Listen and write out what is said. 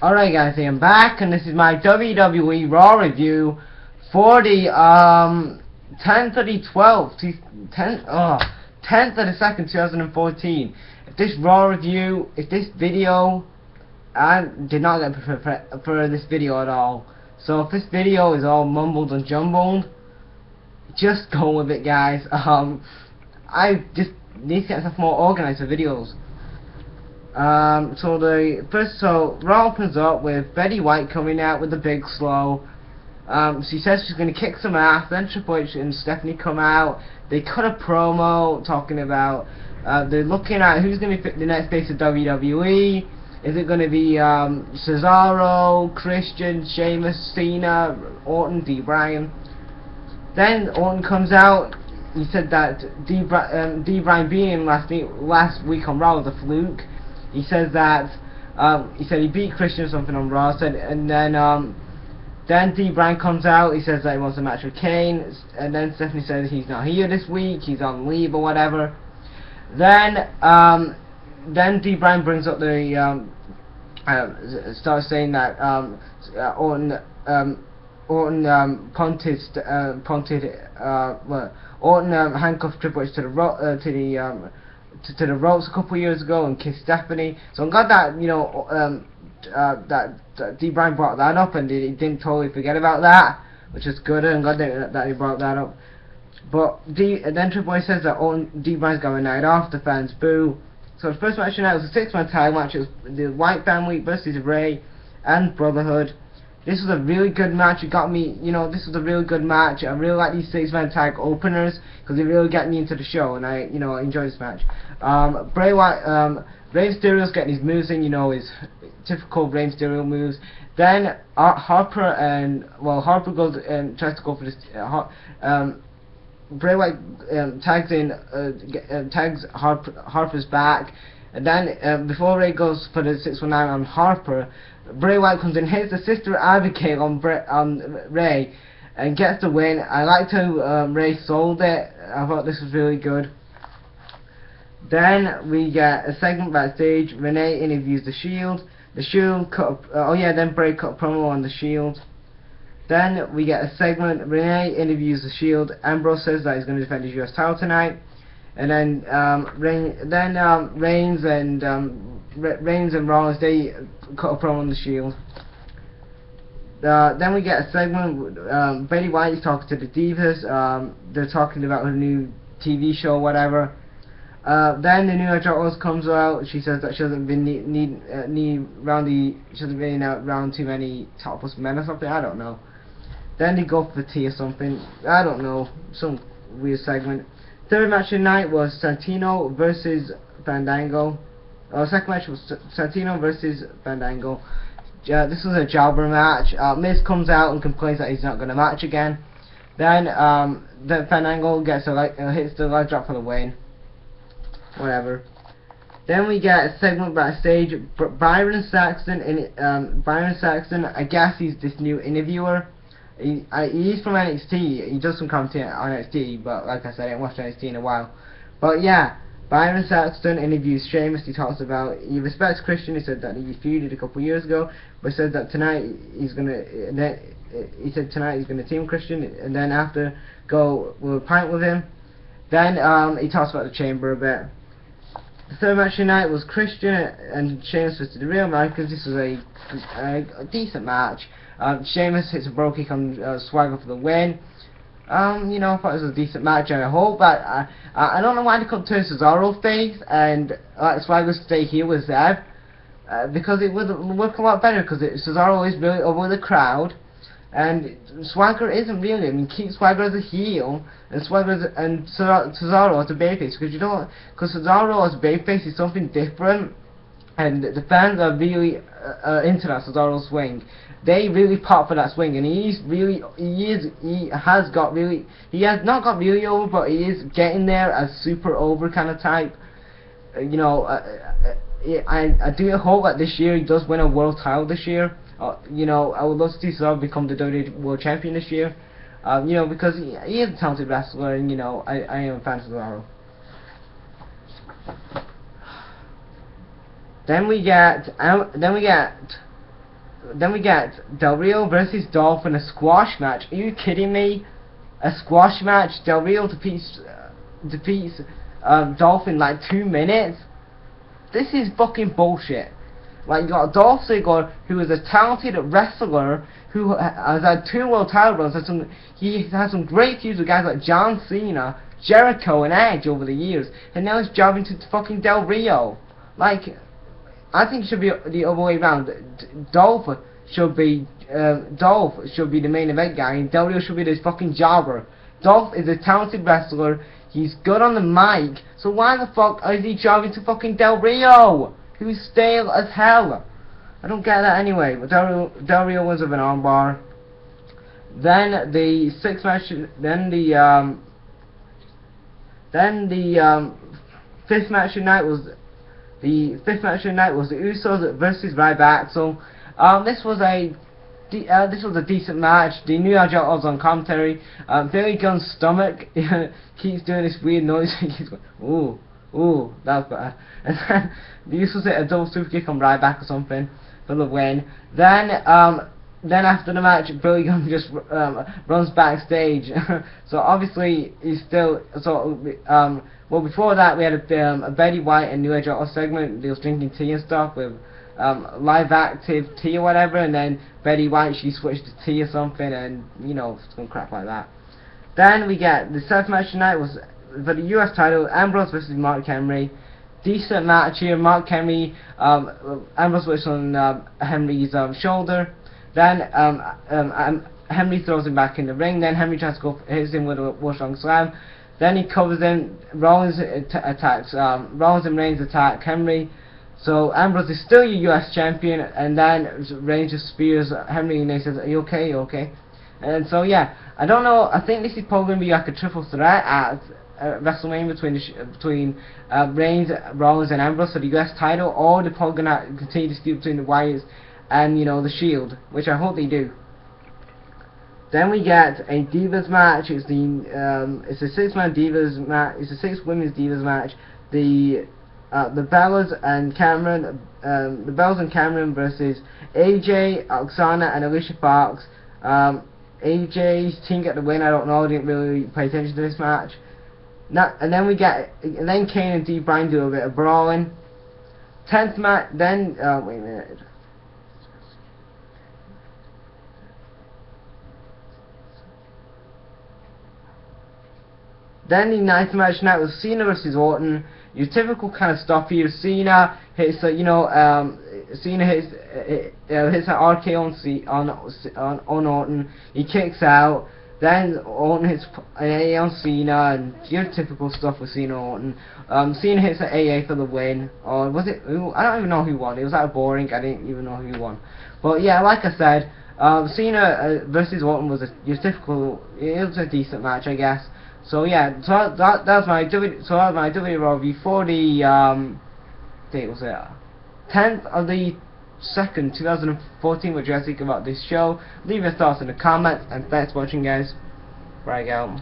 Alright guys, I am back and this is my WWE Raw review for the 10th of the 12th, 10th of the 2nd, 2014. If this Raw review, if this video, I did not get prepared for this video at all. So if this video is all mumbled and jumbled, just go with it guys. I just need to get myself more organized for videos. So Raw opens up with Betty White coming out with the big slow. She says she's going to kick some ass. Then Triple H and Stephanie come out. They cut a promo talking about they're looking at who's going to be the next face of WWE. Is it going to be Cesaro, Christian, Sheamus, Cena, Orton, D. Bryan? Then Orton comes out. He said that D. Bryan being last week on Raw was a fluke. He says that he said he beat Christian or something on Raw, and then D. Bryan comes out. He says that he wants a match with Kane, and then Stephanie says he's not here this week, he's on leave or whatever. Then D. Bryan brings up the starts saying that Orton handcuffed Triple H to the ropes a couple years ago and kissed Stephanie. So I'm glad that that D. Bryan brought that up and he didn't totally forget about that, which is good. I'm glad that he brought that up. But then Triple H says that D. Bryan's got a night off. The fans boo. So the first match tonight was a 6-man tag match. It was the White Family versus Ray and Brotherhood. This was a really good match. It got me, this was a really good match. I really like these 6-man tag openers because they really get me into the show, and I enjoy this match. Rey Mysterio's getting his moves in, his typical Rey Mysterio moves. Then Harper goes and tries to go for this. Bray Wyatt tags Harper's back, and then before Ray goes for the 619 on Harper, Bray Wyatt comes in, hits the Sister Abigail on Ray, and gets the win. I liked how Ray sold it. I thought this was really good. Then we get a segment backstage. Renee interviews the Shield. The Shield then Bray cut a promo on the Shield. Then we get a segment. Renee interviews the Shield. Ambrose says that he's going to defend his US title tonight. And then Reigns and Rollins, they cut a promo on the Shield. Then we get a segment. Betty White is talking to the Divas. They're talking about her new TV show, whatever. Then the New Age Outlaws comes out. She says that she hasn't been around too many topless men or something. I don't know. Then they go for the tea or something. I don't know. Some weird segment. Third match of the night was Santino versus Fandango. Second match was Santino versus Fandango. This was a jobber match. Miz comes out and complains that he's not going to match again. Then Fandango gets hits the leg drop for the win. Whatever. Then we get a segment backstage. Byron Saxton, I guess he's this new interviewer. He's from NXT. He does some commentary on NXT, but like I said, I haven't watched NXT in a while. But yeah, Byron Saxton interviews Sheamus. He talks about he respects Christian. He said that he feuded a couple years ago, but he said that tonight he's gonna. Tonight he's gonna team Christian, and then after go with a pint with him. Then he talks about the Chamber a bit. The third match tonight was Christian and Sheamus versus the Real Americans. This was a decent match. Sheamus hits a bro kick on Swagger for the win. I thought it was a decent match, and I hope that I don't know why they couldn't turn Cesaro face and Swagger stay here with Zev, because it would work a lot better. Because Cesaro is really over the crowd, and Swagger isn't really. I mean, keep Swagger as a heel and Cesaro as a babyface, because Cesaro as a babyface is something different, and the fans are really into that Cesaro swing. They really pop for that swing, and he has not got really over, but he is getting there as super over kind of type. I do hope that this year he does win a world title this year. I would love to see Cesaro become the WWE World Champion this year. Because he is a talented wrestler, and I am a fan of Cesaro. Then we get then we get Del Rio versus Dolph in a squash match. Are you kidding me? A squash match? Del Rio defeats Dolph in like 2 minutes? This is fucking bullshit. Like, you got Dolph Ziggler, who is a talented wrestler, who has had 2 world title runs. He has some great feuds with guys like John Cena, Jericho, and Edge over the years, and now he's jobbing to fucking Del Rio. Like, I think it should be the other way around. Dolph should be the main event guy, and Del Rio should be this fucking jobber. Dolph is a talented wrestler. He's good on the mic, so why the fuck is he jobbing to fucking Del Rio, who's stale as hell? I don't get that anyway. But Del Rio wins with an armbar. Then the fifth match of the night was the Usos versus Ryback. So this was a decent match. The New Age Outlaws on commentary. Billy Gunn's stomach keeps doing this weird noise. He keeps going, ooh, that's bad. And then the Usos hit a double super kick on Ryback or something for the win. Then after the match, Billy Gunn just runs backstage. So obviously he's still well, before that we had a Betty White and New Age Outlaws segment. They was drinking tea and stuff with live active tea or whatever, and then Betty White, she switched to tea or something, and you know, some crap like that. Then we get the 7th match tonight was for the US title, Ambrose versus Mark Henry. Decent match here. Mark Henry, Ambrose was on Henry's shoulder. Then Henry throws him back in the ring. Then Henry tries to go hits him with a Warstrong slam. Then he covers him. Rollins attacks. Rollins and Reigns attack Henry. So Ambrose is still your US champion, and then Reigns just spears Henry and he says, "Are you okay? You okay?" And so yeah, I don't know. I think this is probably going to be like a triple threat at WrestleMania between Reigns, Rollins, and Ambrose for the US title, or they're probably going to continue to dispute between the Wyatts and the Shield, which I hope they do. Then we get a Divas match. It's a 6-man Divas match. It's a 6 women's Divas match. The Bellas and Cameron versus AJ, Oksana, and Alicia Fox. AJ's team get the win. I don't know. I didn't really pay attention to this match. And then Kane and Dee Bryan do a bit of brawling. 10th match. Then wait a minute. Then the 9th match tonight was Cena versus Orton. Your typical kind of stuff here. Cena hits Cena hits an RKO on Orton. He kicks out. Then Orton hits an AA on Cena, and your typical stuff with Cena and Orton. Cena hits an AA for the win. Or was it? I don't even know who won. It was that boring. I didn't even know who won. But yeah, like I said, Cena versus Orton was your typical. It was a decent match, I guess. So yeah, so that was my WWE review for the date was it 10th of the 2nd, 2014. What do you guys think about this show? Leave your thoughts in the comments, and thanks for watching, guys. Right out.